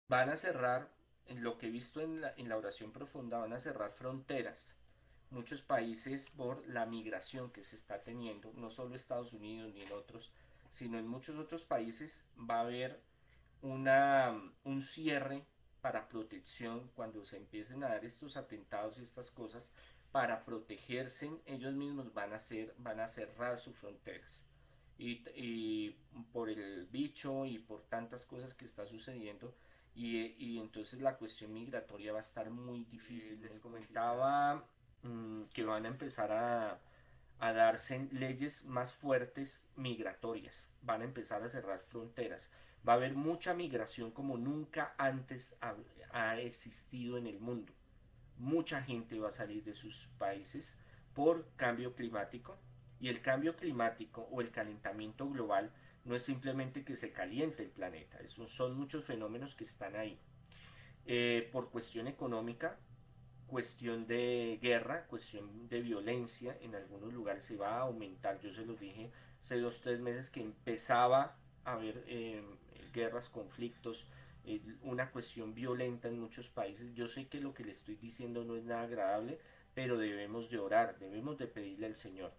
Van a cerrar, en lo que he visto en la oración profunda, van a cerrar fronteras. Muchos países por la migración que se está teniendo, no solo Estados Unidos ni en otros, sino en muchos otros países va a haber un cierre para protección cuando se empiecen a dar estos atentados y estas cosas. Para protegerse ellos mismos van a cerrar sus fronteras y por el bicho y por tantas cosas que está sucediendo y entonces la cuestión migratoria va a estar muy difícil. Les comentaba que van a empezar a darse leyes más fuertes migratorias, van a empezar a cerrar fronteras, va a haber mucha migración como nunca antes ha existido en el mundo. Mucha gente va a salir de sus países por cambio climático y el cambio climático o el calentamiento global no es simplemente que se caliente el planeta, son muchos fenómenos que están ahí. Por cuestión económica, cuestión de guerra, cuestión de violencia, en algunos lugares se va a aumentar, yo se los dije hace 2 o 3 meses que empezaba a haber guerras, conflictos, una cuestión violenta en muchos países. Yo sé que lo que le estoy diciendo no es nada agradable, pero debemos de orar, debemos de pedirle al Señor.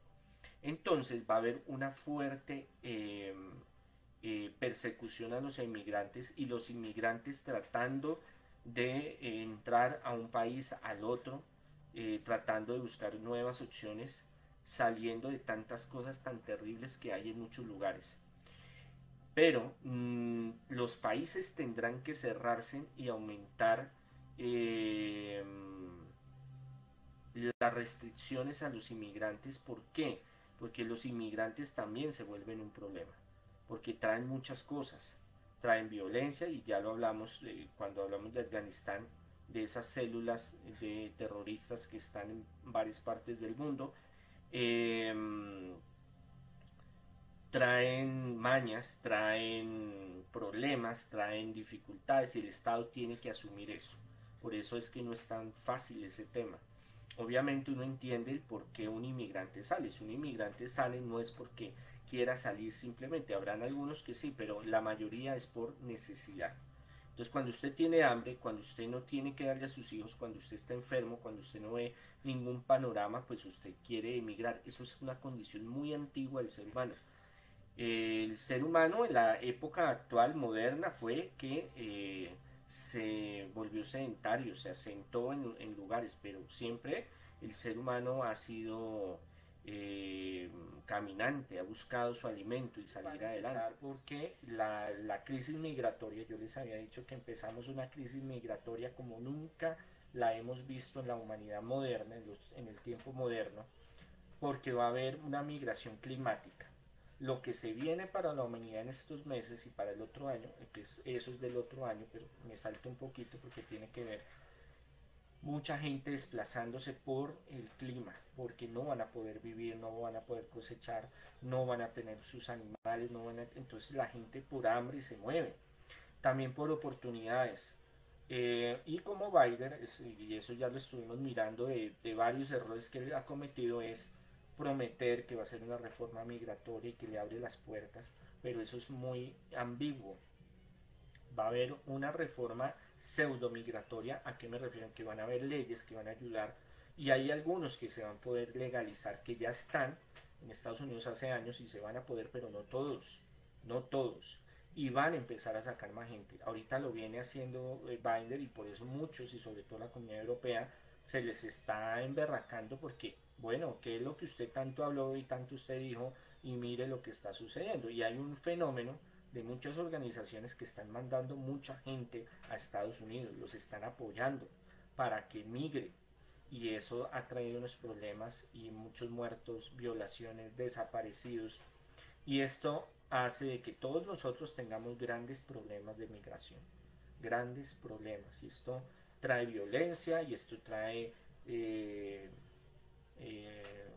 Entonces va a haber una fuerte persecución a los inmigrantes y los inmigrantes tratando de entrar a un país al otro, tratando de buscar nuevas opciones, saliendo de tantas cosas tan terribles que hay en muchos lugares. Pero los países tendrán que cerrarse y aumentar eh, las restricciones a los inmigrantes. ¿Por qué? Porque los inmigrantes también se vuelven un problema, porque traen muchas cosas, traen violencia y ya lo hablamos cuando hablamos de Afganistán, de esas células de terroristas que están en varias partes del mundo. Eh, Traen mañas, traen problemas, traen dificultades y el Estado tiene que asumir eso. Por eso es que no es tan fácil ese tema. Obviamente uno entiende el por qué un inmigrante sale. Si un inmigrante sale no es porque quiera salir simplemente. Habrán algunos que sí, pero la mayoría es por necesidad. Entonces cuando usted tiene hambre, cuando usted no tiene que darle a sus hijos, cuando usted está enfermo, cuando usted no ve ningún panorama, pues usted quiere emigrar. Eso es una condición muy antigua del ser humano. El ser humano en la época actual, moderna, fue que se volvió sedentario, se asentó en lugares, pero siempre el ser humano ha sido eh, caminante, ha buscado su alimento y salir adelante. Porque la crisis migratoria, yo les había dicho que empezamos una crisis migratoria como nunca la hemos visto en la humanidad moderna, en el tiempo moderno, porque va a haber una migración climática. Lo que se viene para la humanidad en estos meses y para el otro año, que eso es del otro año, pero me salto un poquito porque tiene que ver mucha gente desplazándose por el clima, porque no van a poder vivir, no van a poder cosechar, no van a tener sus animales, no van a, entonces la gente por hambre se mueve, también por oportunidades. Y como Biden, y eso ya lo estuvimos mirando de varios errores que él ha cometido, es prometer que va a hacer una reforma migratoria y que le abre las puertas, pero eso es muy ambiguo. Va a haber una reforma pseudo migratoria. ¿A qué me refiero? Que van a haber leyes que van a ayudar y hay algunos que se van a poder legalizar, que ya están en Estados Unidos hace años y se van a poder, pero no todos, no todos. Y van a empezar a sacar más gente. Ahorita lo viene haciendo Binder y por eso muchos y sobre todo la comunidad europea se les está emberracando porque, bueno, ¿qué es lo que usted tanto habló y tanto usted dijo? Y mire lo que está sucediendo. Y hay un fenómeno de muchas organizaciones que están mandando mucha gente a Estados Unidos, los están apoyando para que migre y eso ha traído unos problemas y muchos muertos, violaciones, desaparecidos y esto hace de que todos nosotros tengamos grandes problemas de migración, grandes problemas y esto trae violencia y esto trae eh, eh,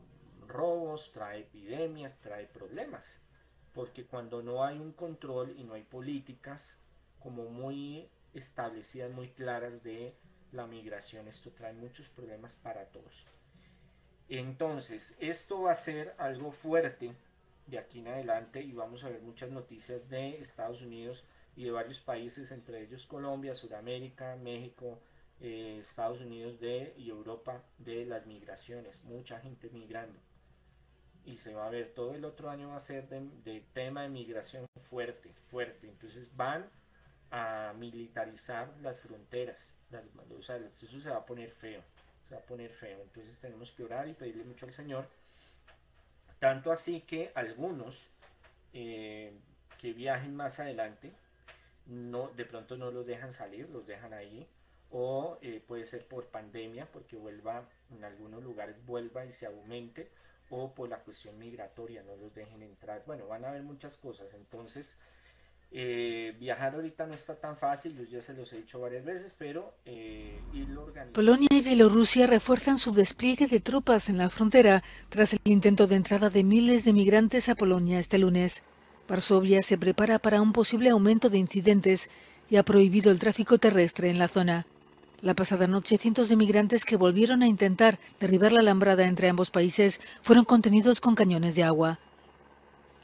robos, trae epidemias, trae problemas. Porque cuando no hay un control y no hay políticas como muy establecidas, muy claras de la migración, esto trae muchos problemas para todos. Entonces, esto va a ser algo fuerte de aquí en adelante y vamos a ver muchas noticias de Estados Unidos y de varios países, entre ellos Colombia, Sudamérica, México, Estados Unidos y Europa, de las migraciones, mucha gente migrando. Y se va a ver, todo el otro año va a ser de tema de migración fuerte, fuerte. Entonces van a militarizar las fronteras, o sea, eso se va a poner feo, se va a poner feo. Entonces tenemos que orar y pedirle mucho al Señor, tanto así que algunos que viajen más adelante, de pronto no los dejan salir, los dejan ahí, o puede ser por pandemia, porque vuelva, en algunos lugares vuelva y se aumente, o por la cuestión migratoria, no los dejen entrar. Bueno, van a haber muchas cosas, entonces viajar ahorita no está tan fácil, yo ya se los he dicho varias veces, pero irlo organizando. Polonia y Bielorrusia refuerzan su despliegue de tropas en la frontera tras el intento de entrada de miles de migrantes a Polonia este lunes. Varsovia se prepara para un posible aumento de incidentes y ha prohibido el tráfico terrestre en la zona. La pasada noche, cientos de migrantes que volvieron a intentar derribar la alambrada entre ambos países fueron contenidos con cañones de agua.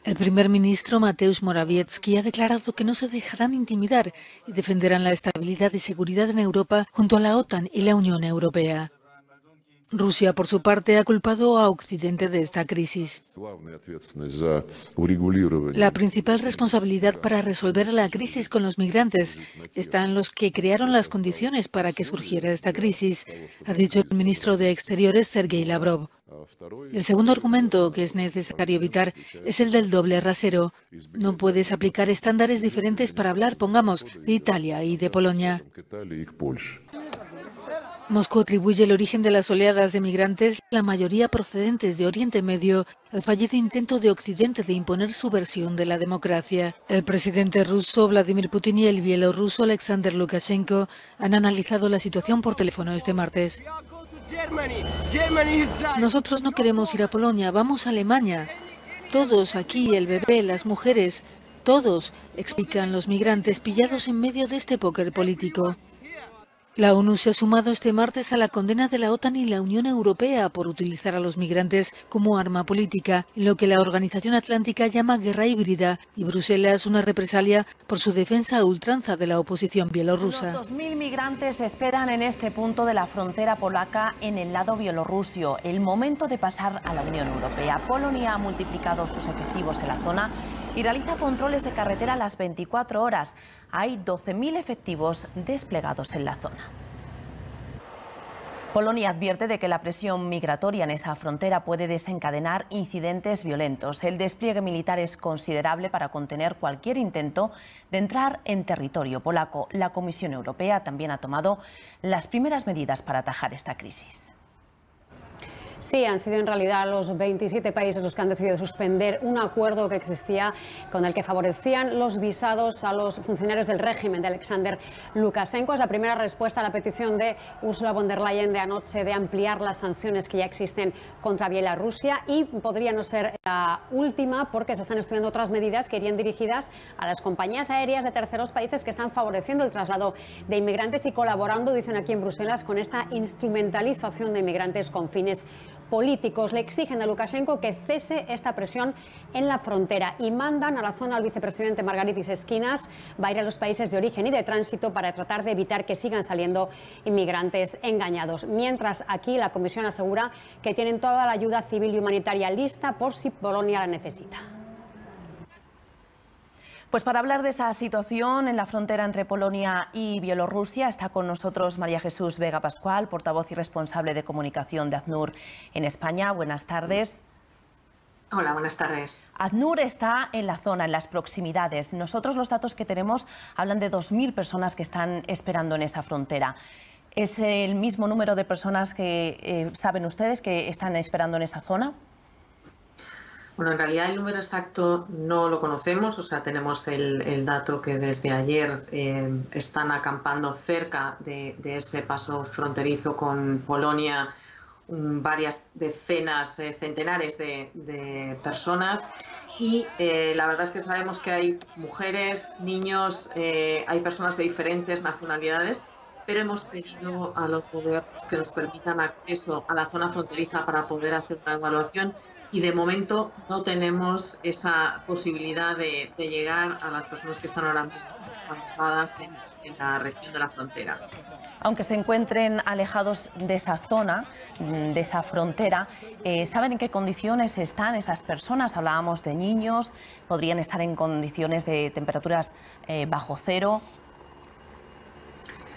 El primer ministro Mateusz Morawiecki ha declarado que no se dejarán intimidar y defenderán la estabilidad y seguridad en Europa junto a la OTAN y la Unión Europea. Rusia, por su parte, ha culpado a Occidente de esta crisis. La principal responsabilidad para resolver la crisis con los migrantes está en los que crearon las condiciones para que surgiera esta crisis, ha dicho el ministro de Exteriores, Sergei Lavrov. El segundo argumento que es necesario evitar es el del doble rasero. No puedes aplicar estándares diferentes para hablar, pongamos, de Italia y de Polonia. Moscú atribuye el origen de las oleadas de migrantes, la mayoría procedentes de Oriente Medio, al fallido intento de Occidente de imponer su versión de la democracia. El presidente ruso Vladimir Putin y el bielorruso Alexander Lukashenko han analizado la situación por teléfono este martes. Nosotros no queremos ir a Polonia, vamos a Alemania. Todos aquí, el bebé, las mujeres, todos, explican los migrantes pillados en medio de este póker político. La ONU se ha sumado este martes a la condena de la OTAN y la Unión Europea por utilizar a los migrantes como arma política, en lo que la Organización Atlántica llama guerra híbrida, y Bruselas una represalia por su defensa a ultranza de la oposición bielorrusa. Unos 2000 migrantes esperan en este punto de la frontera polaca en el lado bielorruso. El momento de pasar a la Unión Europea. Polonia ha multiplicado sus efectivos en la zona y realiza controles de carretera a las 24 horas. Hay 12.000 efectivos desplegados en la zona. Polonia advierte de que la presión migratoria en esa frontera puede desencadenar incidentes violentos. El despliegue militar es considerable para contener cualquier intento de entrar en territorio polaco. La Comisión Europea también ha tomado las primeras medidas para atajar esta crisis. Sí, han sido en realidad los 27 países los que han decidido suspender un acuerdo que existía con el que favorecían los visados a los funcionarios del régimen de Alexander Lukashenko. Es la primera respuesta a la petición de Ursula von der Leyen de anoche de ampliar las sanciones que ya existen contra Bielorrusia, y podría no ser la última porque se están estudiando otras medidas que irían dirigidas a las compañías aéreas de terceros países que están favoreciendo el traslado de inmigrantes y colaborando, dicen aquí en Bruselas, con esta instrumentalización de inmigrantes con fines políticos. Le exigen a Lukashenko que cese esta presión en la frontera y mandan a la zona al vicepresidente Margaritis Esquinas. Va a ir a los países de origen y de tránsito para tratar de evitar que sigan saliendo inmigrantes engañados. Mientras aquí la Comisión asegura que tienen toda la ayuda civil y humanitaria lista por si Polonia la necesita. Pues para hablar de esa situación en la frontera entre Polonia y Bielorrusia está con nosotros María Jesús Vega Pascual, portavoz y responsable de comunicación de ACNUR en España. Buenas tardes. Hola, buenas tardes. ACNUR está en la zona, en las proximidades. Nosotros los datos que tenemos hablan de 2.000 personas que están esperando en esa frontera. ¿Es el mismo número de personas que saben ustedes que están esperando en esa zona? Bueno, en realidad el número exacto no lo conocemos, o sea, tenemos el dato que desde ayer están acampando cerca de ese paso fronterizo con Polonia varias decenas, centenares de personas, y la verdad es que sabemos que hay mujeres, niños, hay personas de diferentes nacionalidades, pero hemos pedido a los gobiernos que nos permitan acceso a la zona fronteriza para poder hacer una evaluación. Y de momento no tenemos esa posibilidad de llegar a las personas que están ahora mismo avanzadas en la región de la frontera. Aunque se encuentren alejados de esa zona, de esa frontera, ¿saben en qué condiciones están esas personas? Hablábamos de niños, podrían estar en condiciones de temperaturas bajo cero.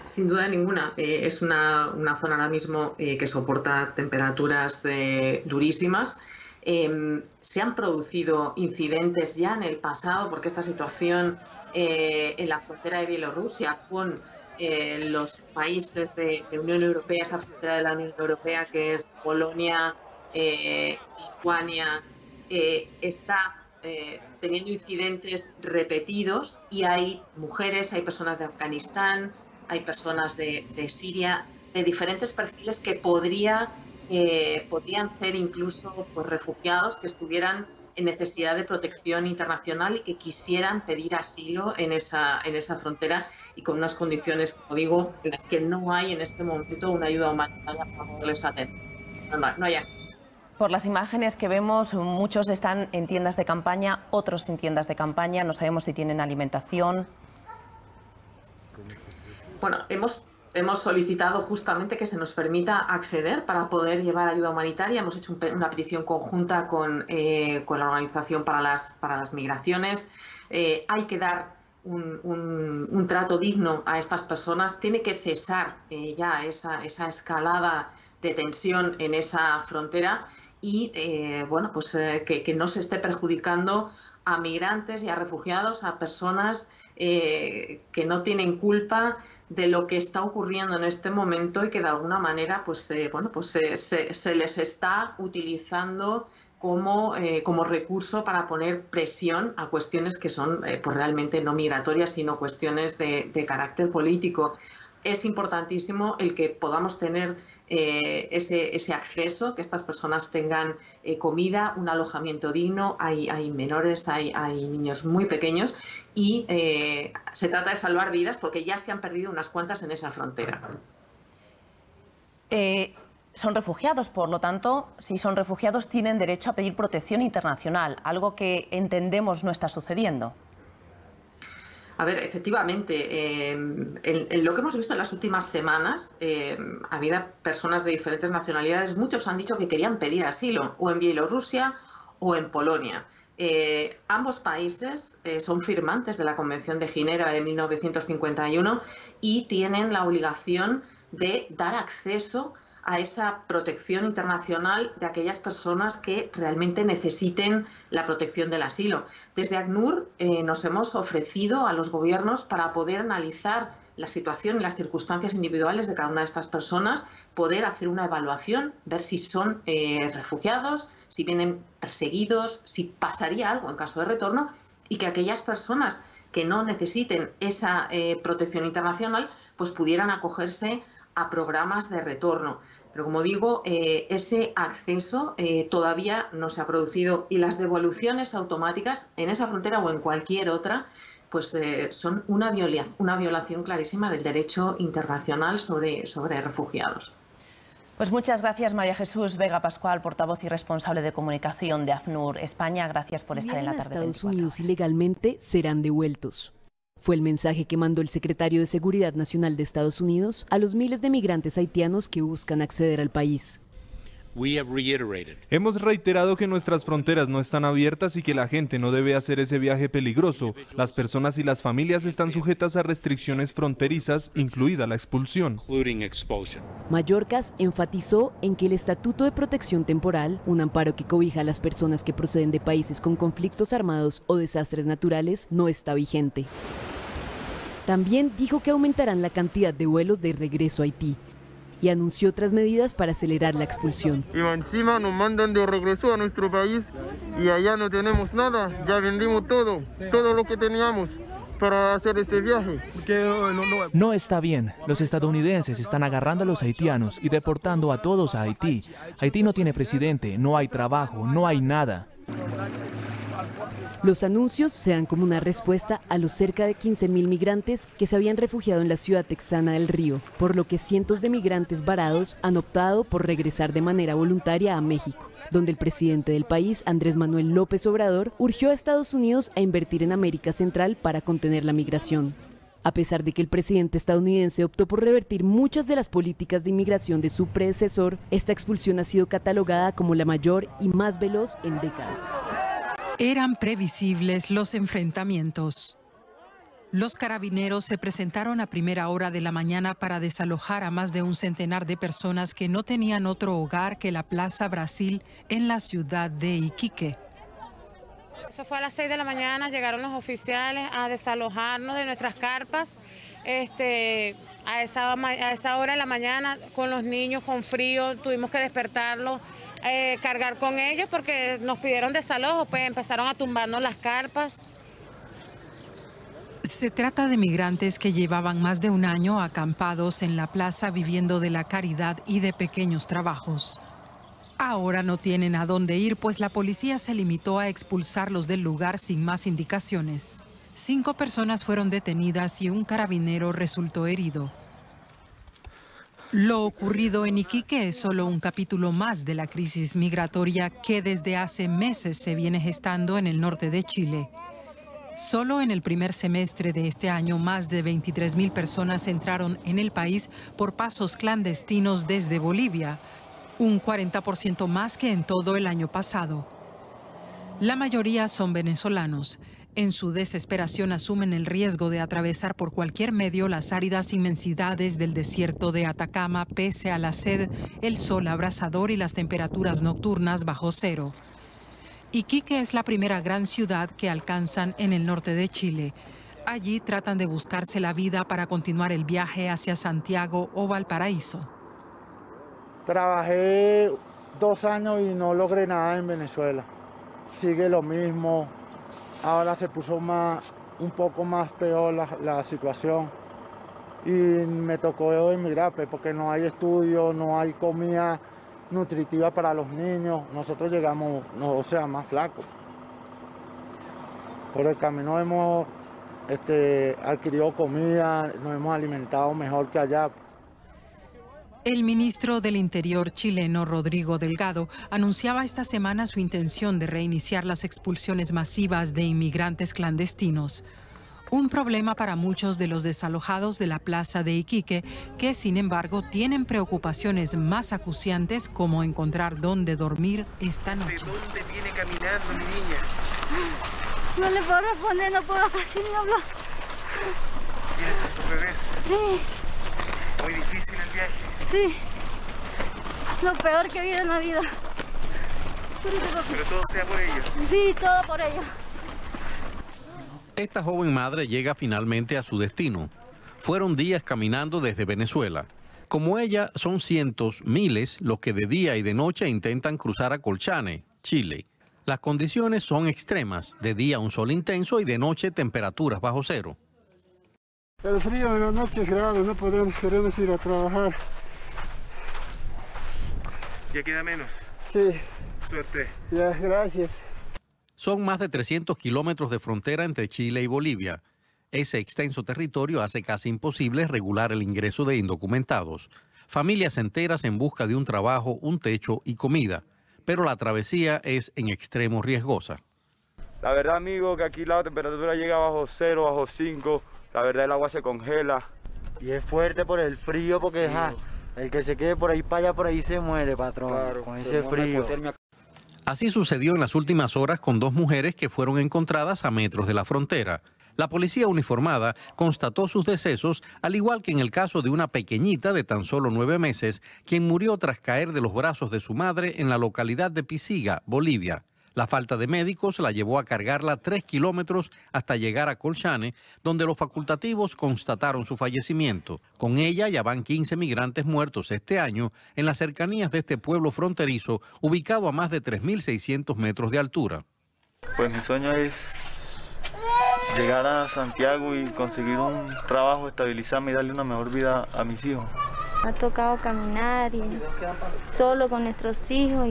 Sin duda ninguna. Es una zona ahora mismo que soporta temperaturas durísimas. Se han producido incidentes ya en el pasado, porque esta situación en la frontera de Bielorrusia con los países de Unión Europea, esa frontera de la Unión Europea que es Polonia, Lituania, está teniendo incidentes repetidos, y hay mujeres, hay personas de Afganistán, hay personas de Siria, de diferentes perfiles que podrían ser incluso pues, refugiados que estuvieran en necesidad de protección internacional y que quisieran pedir asilo en esa frontera, y con unas condiciones, como digo, en las que no hay en este momento una ayuda humanitaria para poderles atender. No hay. Por las imágenes que vemos, muchos están en tiendas de campaña, otros sin tiendas de campaña. No sabemos si tienen alimentación. Bueno, hemos solicitado justamente que se nos permita acceder para poder llevar ayuda humanitaria. Hemos hecho una petición conjunta con la Organización para las Migraciones. Hay que dar un trato digno a estas personas. Tiene que cesar ya esa escalada de tensión en esa frontera y bueno, pues que no se esté perjudicando a migrantes y a refugiados, a personas que no tienen culpa de lo que está ocurriendo en este momento, y que de alguna manera pues, se les está utilizando como recurso para poner presión a cuestiones que son pues realmente no migratorias, sino cuestiones de carácter político. Es importantísimo el que podamos tener ese acceso, que estas personas tengan comida, un alojamiento digno. Hay menores, hay niños muy pequeños, y se trata de salvar vidas, porque ya se han perdido unas cuantas en esa frontera. Son refugiados, por lo tanto, si son refugiados tienen derecho a pedir protección internacional, algo que entendemos no está sucediendo. A ver, efectivamente, en lo que hemos visto en las últimas semanas, había personas de diferentes nacionalidades. Muchos han dicho que querían pedir asilo, o en Bielorrusia o en Polonia. Ambos países son firmantes de la Convención de Ginebra de 1951 y tienen la obligación de dar acceso a esa protección internacional de aquellas personas que realmente necesiten la protección del asilo. Desde ACNUR nos hemos ofrecido a los gobiernos para poder analizar la situación y las circunstancias individuales de cada una de estas personas, poder hacer una evaluación, ver si son refugiados, si vienen perseguidos, si pasaría algo en caso de retorno, y que aquellas personas que no necesiten esa protección internacional pues pudieran acogerse a programas de retorno. Pero como digo, ese acceso todavía no se ha producido, y las devoluciones automáticas en esa frontera o en cualquier otra pues son una violación clarísima del derecho internacional sobre refugiados. Pues muchas gracias, María Jesús Vega Pascual, portavoz y responsable de comunicación de ACNUR España. Gracias por estar en la tarde. Estados Unidos ilegalmente serán devueltos. Fue el mensaje que mandó el secretario de Seguridad Nacional de Estados Unidos a los miles de migrantes haitianos que buscan acceder al país. Hemos reiterado que nuestras fronteras no están abiertas y que la gente no debe hacer ese viaje peligroso. Las personas y las familias están sujetas a restricciones fronterizas, incluida la expulsión. Mayorkas enfatizó en que el Estatuto de Protección Temporal, un amparo que cobija a las personas que proceden de países con conflictos armados o desastres naturales, no está vigente. También dijo que aumentarán la cantidad de vuelos de regreso a Haití, y anunció otras medidas para acelerar la expulsión. Y encima nos mandan de regreso a nuestro país y allá no tenemos nada, ya vendimos todo lo que teníamos para hacer este viaje. No está bien, los estadounidenses están agarrando a los haitianos y deportando a todos a Haití. Haití no tiene presidente, no hay trabajo, no hay nada. Los anuncios se dan como una respuesta a los cerca de 15.000 migrantes que se habían refugiado en la ciudad texana del Río, por lo que cientos de migrantes varados han optado por regresar de manera voluntaria a México, donde el presidente del país, Andrés Manuel López Obrador, urgió a Estados Unidos a invertir en América Central para contener la migración. A pesar de que el presidente estadounidense optó por revertir muchas de las políticas de inmigración de su predecesor, esta expulsión ha sido catalogada como la mayor y más veloz en décadas. Eran previsibles los enfrentamientos. Los carabineros se presentaron a primera hora de la mañana para desalojar a más de un centenar de personas que no tenían otro hogar que la Plaza Brasil en la ciudad de Iquique. Eso fue a las 6 de la mañana, llegaron los oficiales a desalojarnos de nuestras carpas. A esa hora de la mañana, con los niños con frío, tuvimos que despertarlos, cargar con ellos porque nos pidieron desalojo, pues empezaron a tumbarnos las carpas. Se trata de migrantes que llevaban más de un año acampados en la plaza viviendo de la caridad y de pequeños trabajos. Ahora no tienen a dónde ir, pues la policía se limitó a expulsarlos del lugar sin más indicaciones. 5 personas fueron detenidas y un carabinero resultó herido. Lo ocurrido en Iquique es solo un capítulo más de la crisis migratoria que desde hace meses se viene gestando en el norte de Chile. Solo en el primer semestre de este año, más de 23.000 personas entraron en el país por pasos clandestinos desde Bolivia, un 40% más que en todo el año pasado. La mayoría son venezolanos. En su desesperación asumen el riesgo de atravesar por cualquier medio las áridas inmensidades del desierto de Atacama, pese a la sed, el sol abrasador y las temperaturas nocturnas bajo cero. Iquique es la primera gran ciudad que alcanzan en el norte de Chile. Allí tratan de buscarse la vida para continuar el viaje hacia Santiago o Valparaíso. Trabajé 2 años y no logré nada en Venezuela. Sigue lo mismo. Ahora se puso un poco más peor la situación. Y me tocó emigrar porque no hay estudio, no hay comida nutritiva para los niños. Nosotros llegamos, más flacos. Por el camino hemos adquirido comida, nos hemos alimentado mejor que allá. El ministro del Interior chileno, Rodrigo Delgado, anunciaba esta semana su intención de reiniciar las expulsiones masivas de inmigrantes clandestinos. Un problema para muchos de los desalojados de la plaza de Iquique, que sin embargo tienen preocupaciones más acuciantes como encontrar dónde dormir esta noche. ¿De dónde viene caminando mi niña? No le puedo responder, no puedo casi ni hablar. ¿Tienes tus bebés? Sí. Muy difícil el viaje. Sí. Lo peor que he vivido en la vida. Pero todo sea por ellos. Sí, todo por ellos. Esta joven madre llega finalmente a su destino. Fueron días caminando desde Venezuela. Como ella, son cientos, miles, los que de día y de noche intentan cruzar a Colchane, Chile. Las condiciones son extremas, de día un sol intenso y de noche temperaturas bajo cero. El frío de la noche es grave, no queremos ir a trabajar. ¿Ya queda menos? Sí. Suerte. Ya, gracias. Son más de 300 kilómetros de frontera entre Chile y Bolivia. Ese extenso territorio hace casi imposible regular el ingreso de indocumentados. Familias enteras en busca de un trabajo, un techo y comida. Pero la travesía es en extremo riesgosa. La verdad, amigo, que aquí la temperatura llega bajo 0, bajo 5. La verdad, el agua se congela. Y es fuerte por el frío, porque el que se quede por ahí para allá, por ahí se muere, patrón, claro, con ese frío. Así sucedió en las últimas horas con 2 mujeres que fueron encontradas a metros de la frontera. La policía uniformada constató sus decesos, al igual que en el caso de una pequeñita de tan solo 9 meses, quien murió tras caer de los brazos de su madre en la localidad de Pisiga, Bolivia. La falta de médicos la llevó a cargarla 3 kilómetros hasta llegar a Colchane, donde los facultativos constataron su fallecimiento. Con ella ya van 15 migrantes muertos este año en las cercanías de este pueblo fronterizo, ubicado a más de 3.600 metros de altura. Pues mi sueño es llegar a Santiago y conseguir un trabajo, estabilizarme y darle una mejor vida a mis hijos. Ha tocado caminar y solo con nuestros hijos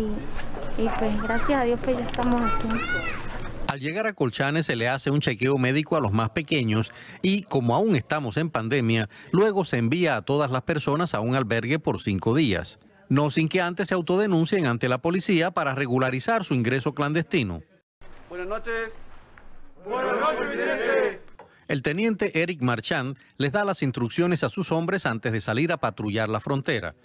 y pues gracias a Dios pues ya estamos aquí. Al llegar a Colchane se le hace un chequeo médico a los más pequeños y, como aún estamos en pandemia, luego se envía a todas las personas a un albergue por 5 días. No sin que antes se autodenuncien ante la policía para regularizar su ingreso clandestino. Buenas noches. Buenas noches, presidente. El teniente Eric Marchand les da las instrucciones a sus hombres antes de salir a patrullar la frontera.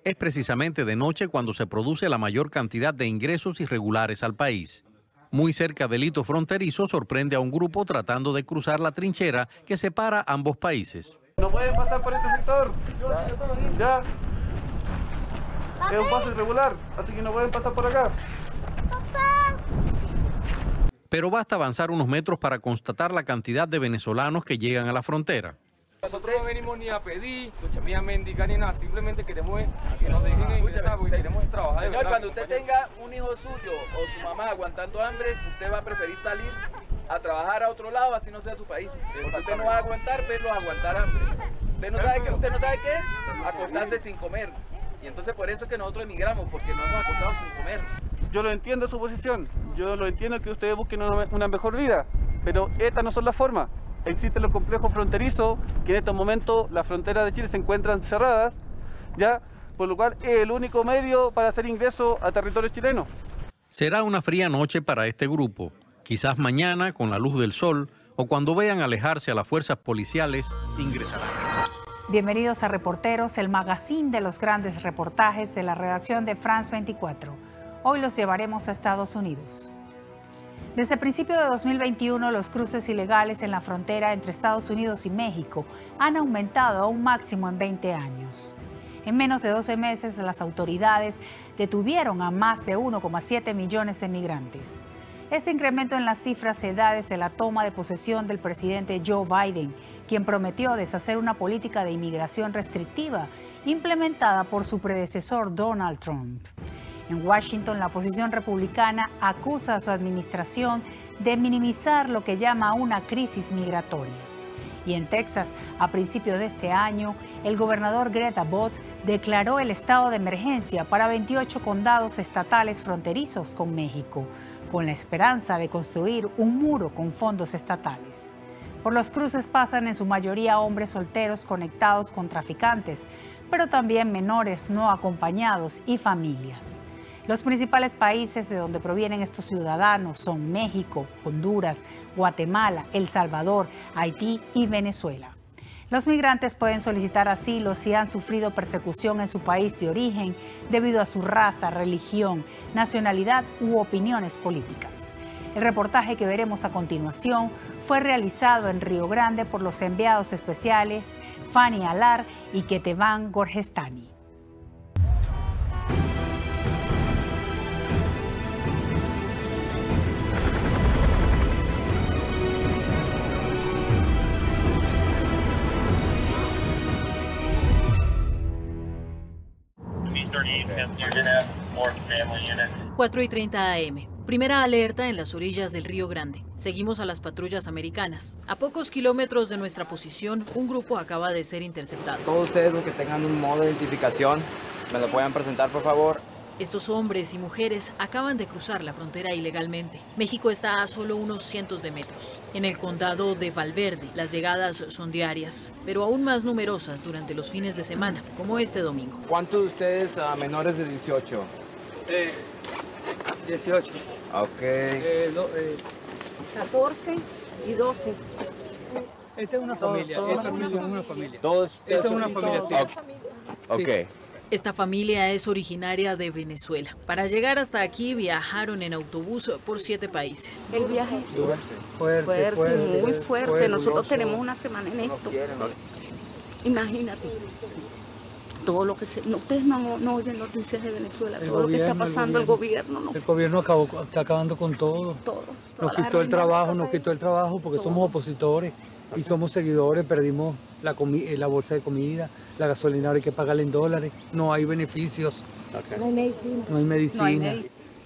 Es precisamente de noche cuando se produce la mayor cantidad de ingresos irregulares al país. Muy cerca del hito fronterizo sorprende a un grupo tratando de cruzar la trinchera que separa ambos países. No pueden pasar por este sector. Ya. Es un paso irregular, así que no pueden pasar por acá. Pero basta avanzar unos metros para constatar la cantidad de venezolanos que llegan a la frontera. Nosotros no venimos ni a pedir, ni a mendigar ni nada, simplemente queremos que nos dejen ingresar porque queremos trabajar. Señor, cuando usted tenga un hijo suyo o su mamá aguantando hambre, usted va a preferir salir a trabajar a otro lado, así no sea su país. Porque usted no va a aguantar verlos aguantar hambre. Usted no sabe qué es acostarse sin comer. Y entonces por eso es que nosotros emigramos, porque nos hemos acostado sin comer. Yo lo entiendo su posición, yo lo entiendo que ustedes busquen una mejor vida, pero estas no son las formas. Existen los complejos fronterizos, que en estos momentos las fronteras de Chile se encuentran cerradas, ya, por lo cual es el único medio para hacer ingreso a territorio chileno. Será una fría noche para este grupo. Quizás mañana, con la luz del sol, o cuando vean alejarse a las fuerzas policiales, ingresarán. Bienvenidos a Reporteros, el magazine de los grandes reportajes de la redacción de France 24. Hoy los llevaremos a Estados Unidos. Desde el principio de 2021, los cruces ilegales en la frontera entre Estados Unidos y México han aumentado a un máximo en 20 años. En menos de 12 meses, las autoridades detuvieron a más de 1,7 millones de migrantes. Este incremento en las cifras se da desde la toma de posesión del presidente Joe Biden, quien prometió deshacer una política de inmigración restrictiva implementada por su predecesor Donald Trump. En Washington, la oposición republicana acusa a su administración de minimizar lo que llama una crisis migratoria. Y en Texas, a principios de este año, el gobernador Greg Abbott declaró el estado de emergencia para 28 condados estatales fronterizos con México, con la esperanza de construir un muro con fondos estatales. Por los cruces pasan en su mayoría hombres solteros conectados con traficantes, pero también menores no acompañados y familias. Los principales países de donde provienen estos ciudadanos son México, Honduras, Guatemala, El Salvador, Haití y Venezuela. Los migrantes pueden solicitar asilo si han sufrido persecución en su país de origen debido a su raza, religión, nacionalidad u opiniones políticas. El reportaje que veremos a continuación fue realizado en Río Grande por los enviados especiales Fanny Alar y Ketevan Gorgestani. – 4:30 AM. Primera alerta en las orillas del Río Grande. Seguimos a las patrullas americanas. A pocos kilómetros de nuestra posición, un grupo acaba de ser interceptado. Todos ustedes los que tengan un modo de identificación, ¿me lo pueden presentar, por favor? Estos hombres y mujeres acaban de cruzar la frontera ilegalmente. México está a solo unos cientos de metros. En el condado de Valverde, las llegadas son diarias, pero aún más numerosas durante los fines de semana, como este domingo. ¿Cuántos de ustedes menores de 18? 18. Ok. 14 y 12. Esta es una familia. Esta es una familia. Todos. Esta es una familia, sí. Ok. Esta familia es originaria de Venezuela. Para llegar hasta aquí viajaron en autobús por 7 países. El viaje fuerte, muy fuerte. Nosotros tenemos una semana en esto. Imagínate. Todo lo que ustedes no oyen noticias de Venezuela, todo lo que está pasando el gobierno. El gobierno está acabando con todo. Nos quitó el trabajo porque somos opositores y somos seguidores, perdimos la bolsa de comida, la gasolina ahora hay que pagarla en dólares, no hay beneficios. No hay medicina. No hay medicina.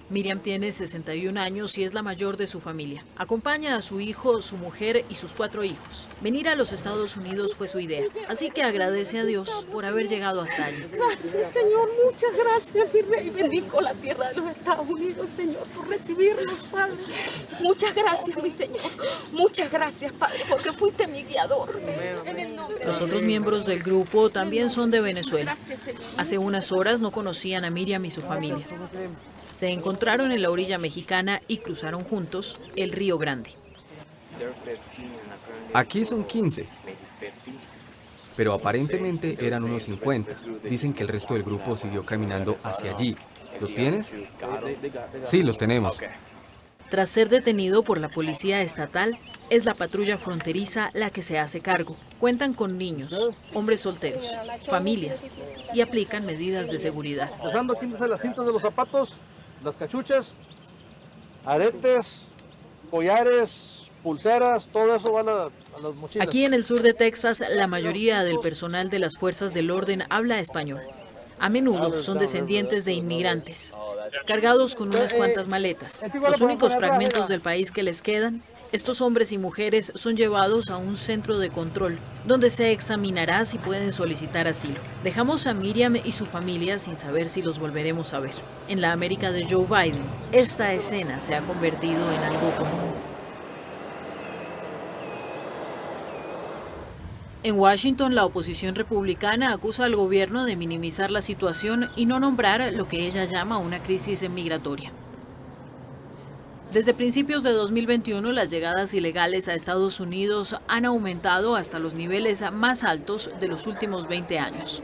Miriam tiene 61 años y es la mayor de su familia. Acompaña a su hijo, su mujer y sus 4 hijos. Venir a los Estados Unidos fue su idea, así que agradece a Dios por haber llegado hasta allí. Gracias, Señor, muchas gracias, mi rey. Bendigo la tierra de los Estados Unidos, Señor, por recibirnos, Padre. Muchas gracias, mi Señor. Muchas gracias, Padre, porque fuiste mi guiador. Los otros miembros del grupo también son de Venezuela. Hace unas horas no conocían a Miriam y su familia. Se encontraron en la orilla mexicana y cruzaron juntos el Río Grande. Aquí son 15, pero aparentemente eran unos 50. Dicen que el resto del grupo siguió caminando hacia allí. ¿Los tienes? Sí, los tenemos. Tras ser detenido por la policía estatal, es la patrulla fronteriza la que se hace cargo. Cuentan con niños, hombres solteros, familias y aplican medidas de seguridad. Empezando, quítese las cintas de los zapatos, las cachuchas, aretes, collares, pulseras, todo eso va a las mochilas. Aquí en el sur de Texas, la mayoría del personal de las fuerzas del orden habla español. A menudo son descendientes de inmigrantes, cargados con unas cuantas maletas. Los únicos fragmentos del país que les quedan, estos hombres y mujeres son llevados a un centro de control, donde se examinará si pueden solicitar asilo. Dejamos a Miriam y su familia sin saber si los volveremos a ver. En la América de Joe Biden, esta escena se ha convertido en algo común. En Washington, la oposición republicana acusa al gobierno de minimizar la situación y no nombrar lo que ella llama una crisis migratoria. Desde principios de 2021, las llegadas ilegales a Estados Unidos han aumentado hasta los niveles más altos de los últimos 20 años.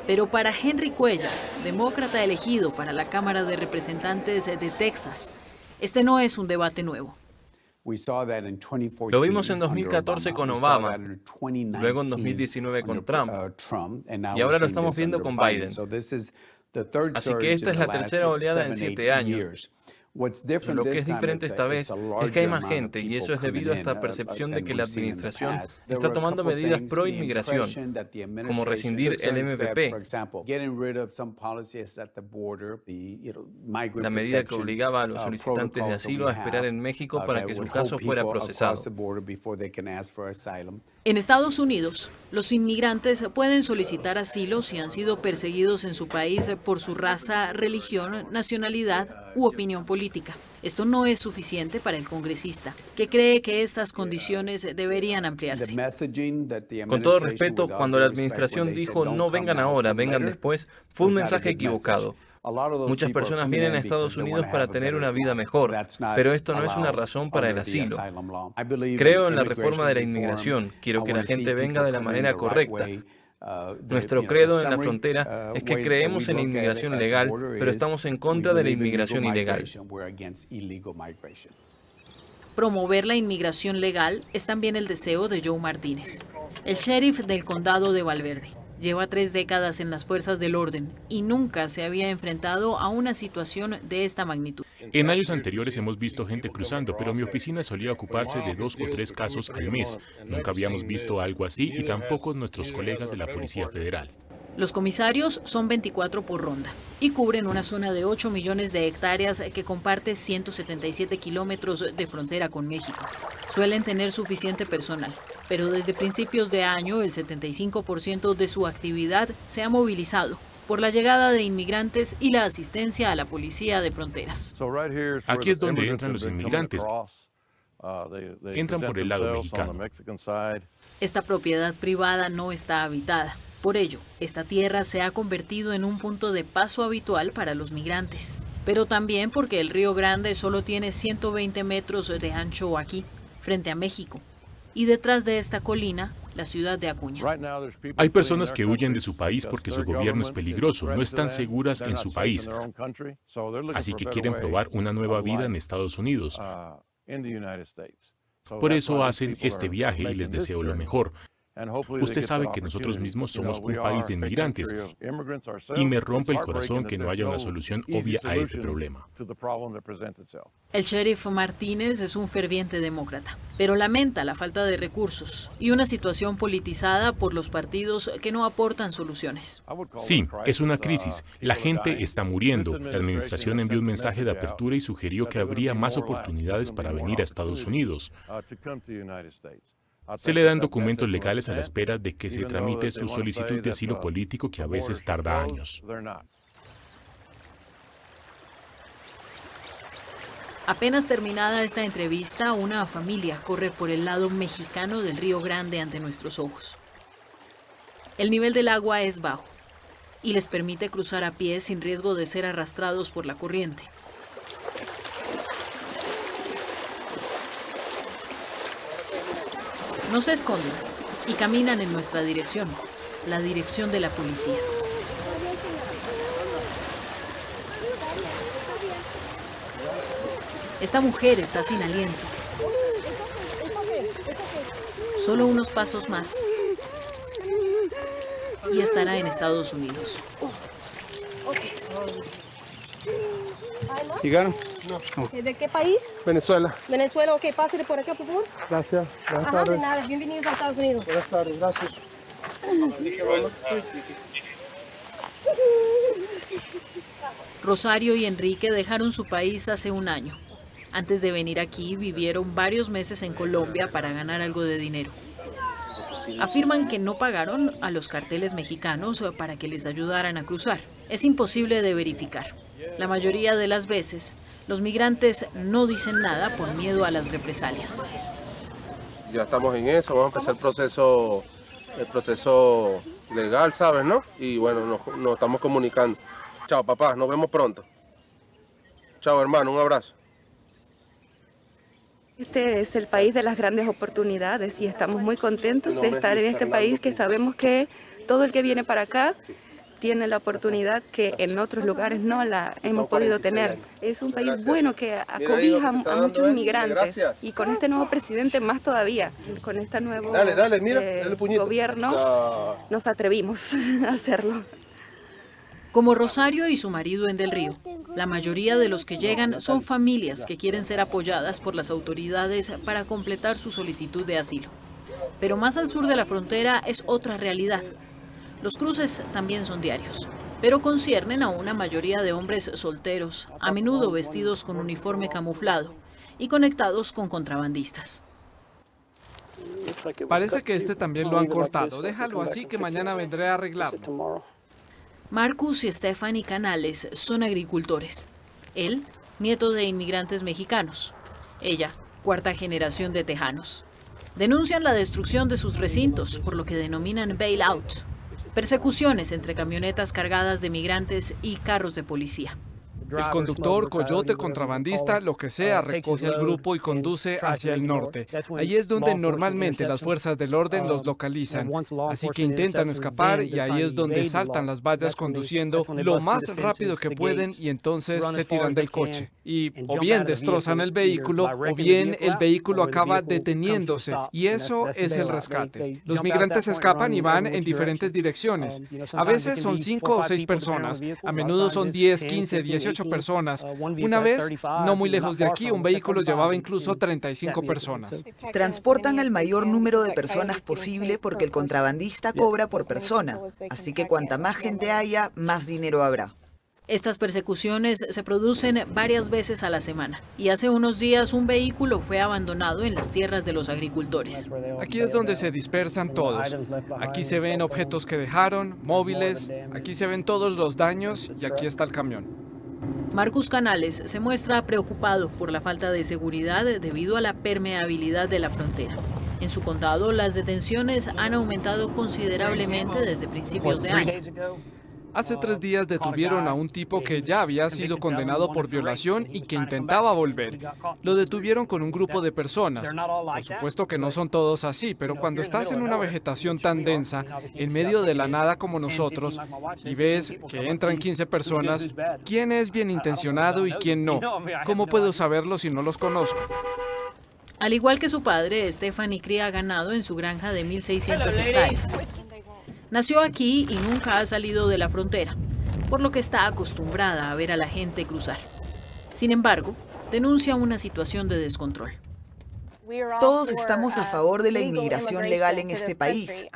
Pero para Henry Cuellar, demócrata elegido para la Cámara de Representantes de Texas, este no es un debate nuevo. Lo vimos en 2014 con Obama, luego en 2019 con Trump, y ahora lo estamos viendo con Biden. Así que esta es la tercera oleada en 7 años. Lo que es diferente esta vez es que hay más gente, y eso es debido a esta percepción de que la administración está tomando medidas pro inmigración, como rescindir el MPP, la medida que obligaba a los solicitantes de asilo a esperar en México para que su caso fuera procesado. En Estados Unidos, los inmigrantes pueden solicitar asilo si han sido perseguidos en su país por su raza, religión, nacionalidad u opinión política. Esto no es suficiente para el congresista, que cree que estas condiciones deberían ampliarse. Con todo respeto, cuando la administración dijo no vengan ahora, vengan después, fue un mensaje equivocado. Muchas personas vienen a Estados Unidos para tener una vida mejor, pero esto no es una razón para el asilo. Creo en la reforma de la inmigración, quiero que la gente venga de la manera correcta. Nuestro credo en la frontera es que creemos en la inmigración legal, pero estamos en contra de la inmigración ilegal. Promover la inmigración legal es también el deseo de Joe Martínez, el sheriff del condado de Valverde. Lleva 3 décadas en las fuerzas del orden y nunca se había enfrentado a una situación de esta magnitud. En años anteriores hemos visto gente cruzando, pero mi oficina solía ocuparse de 2 o 3 casos al mes. Nunca habíamos visto algo así y tampoco nuestros colegas de la Policía Federal. Los comisarios son 24 por ronda y cubren una zona de 8 millones de hectáreas que comparte 177 kilómetros de frontera con México. Suelen tener suficiente personal, pero desde principios de año el 75% de su actividad se ha movilizado por la llegada de inmigrantes y la asistencia a la policía de fronteras. Aquí es donde entran los inmigrantes. Entran por el lado mexicano. Esta propiedad privada no está habitada. Por ello, esta tierra se ha convertido en un punto de paso habitual para los migrantes, pero también porque el Río Grande solo tiene 120 metros de ancho aquí, frente a México, y detrás de esta colina, la ciudad de Acuña. Hay personas que huyen de su país porque su gobierno es peligroso, no están seguras en su país, así que quieren probar una nueva vida en Estados Unidos. Por eso hacen este viaje y les deseo lo mejor. Usted sabe que nosotros mismos somos un país de inmigrantes y me rompe el corazón que no haya una solución obvia a este problema. El sheriff Martínez es un ferviente demócrata, pero lamenta la falta de recursos y una situación politizada por los partidos que no aportan soluciones. Sí, es una crisis. La gente está muriendo. La administración envió un mensaje de apertura y sugirió que habría más oportunidades para venir a Estados Unidos. Se le dan documentos legales a la espera de que se tramite su solicitud de asilo político, que a veces tarda años. Apenas terminada esta entrevista, una familia corre por el lado mexicano del Río Grande ante nuestros ojos. El nivel del agua es bajo y les permite cruzar a pie sin riesgo de ser arrastrados por la corriente. No se esconden y caminan en nuestra dirección, la dirección de la policía. Esta mujer está sin aliento. Solo unos pasos más y estará en Estados Unidos. ¿Llegaron? No. ¿De qué país? Venezuela. Venezuela, ok, pásale por acá, por favor. Gracias. Buenas Ajá, tardes. de nada, bienvenidos a Estados Unidos. Buenas tardes, gracias. Rosario y Enrique dejaron su país hace un año. Antes de venir aquí, vivieron varios meses en Colombia para ganar algo de dinero. Afirman que no pagaron a los carteles mexicanos para que les ayudaran a cruzar. Es imposible de verificar. La mayoría de las veces, los migrantes no dicen nada por miedo a las represalias. Ya estamos en eso, vamos a empezar el proceso legal, ¿sabes, no? Y bueno, nos estamos comunicando. Chao, papá, nos vemos pronto. Chao, hermano, un abrazo. Este es el país de las grandes oportunidades y estamos muy contentos de estar en este país, que sabemos que todo el que viene para acá tiene la oportunidad que en otros lugares no la hemos podido tener. Es un país bueno que acobija a muchos inmigrantes y con este nuevo presidente más todavía, con este nuevo gobierno nos atrevimos a hacerlo. Como Rosario y su marido en Del Río, la mayoría de los que llegan son familias que quieren ser apoyadas por las autoridades para completar su solicitud de asilo. Pero más al sur de la frontera es otra realidad. Los cruces también son diarios, pero conciernen a una mayoría de hombres solteros, a menudo vestidos con uniforme camuflado y conectados con contrabandistas. Parece que este también lo han cortado. Déjalo así que mañana vendré a arreglarlo. Marcus y Stephanie Canales son agricultores. Él, nieto de inmigrantes mexicanos. Ella, cuarta generación de tejanos. Denuncian la destrucción de sus recintos, por lo que denominan bailout. Persecuciones entre camionetas cargadas de migrantes y carros de policía. El conductor, coyote, contrabandista, lo que sea, recoge al grupo y conduce hacia el norte. Ahí es donde normalmente las fuerzas del orden los localizan. Así que intentan escapar y ahí es donde saltan las vallas conduciendo lo más rápido que pueden y entonces se tiran del coche. Y o bien destrozan el vehículo o bien el vehículo acaba deteniéndose. Y eso es el rescate. Los migrantes escapan y van en diferentes direcciones. A veces son 5 o 6 personas, a menudo son 10, 15, 18 personas. Una vez, no muy lejos de aquí, un vehículo llevaba incluso 35 personas. Transportan al mayor número de personas posible porque el contrabandista cobra por persona. Así que cuanta más gente haya, más dinero habrá. Estas persecuciones se producen varias veces a la semana. Y hace unos días un vehículo fue abandonado en las tierras de los agricultores. Aquí es donde se dispersan todos. Aquí se ven objetos que dejaron, móviles, aquí se ven todos los daños y aquí está el camión. Marcus Canales se muestra preocupado por la falta de seguridad debido a la permeabilidad de la frontera. En su condado, las detenciones han aumentado considerablemente desde principios de año. Hace 3 días detuvieron a un tipo que ya había sido condenado por violación y que intentaba volver. Lo detuvieron con un grupo de personas. Por supuesto que no son todos así, pero cuando estás en una vegetación tan densa, en medio de la nada como nosotros, y ves que entran 15 personas, ¿quién es bien intencionado y quién no? ¿Cómo puedo saberlo si no los conozco? Al igual que su padre, Stephanie cría ganado en su granja de 1.600 hectáreas. Nació aquí y nunca ha salido de la frontera, por lo que está acostumbrada a ver a la gente cruzar. Sin embargo, denuncia una situación de descontrol. Todos estamos a favor de la inmigración legal en este país.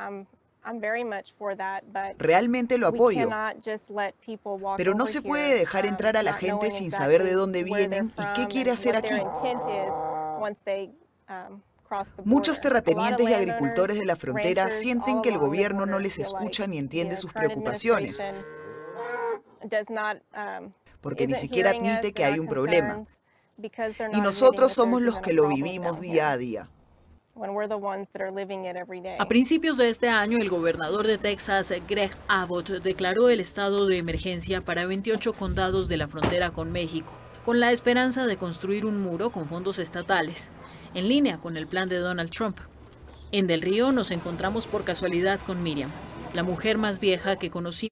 Realmente lo apoyo. Pero no se puede dejar entrar a la gente sin saber de dónde vienen y qué quiere hacer aquí. Muchos terratenientes y agricultores de la frontera sienten que el gobierno no les escucha ni entiende sus preocupaciones, porque ni siquiera admite que hay un problema. Y nosotros somos los que lo vivimos día a día. A principios de este año, el gobernador de Texas, Greg Abbott, declaró el estado de emergencia para 28 condados de la frontera con México, con la esperanza de construir un muro con fondos estatales, en línea con el plan de Donald Trump. En Del Río nos encontramos por casualidad con Miriam, la mujer más vieja que conocí.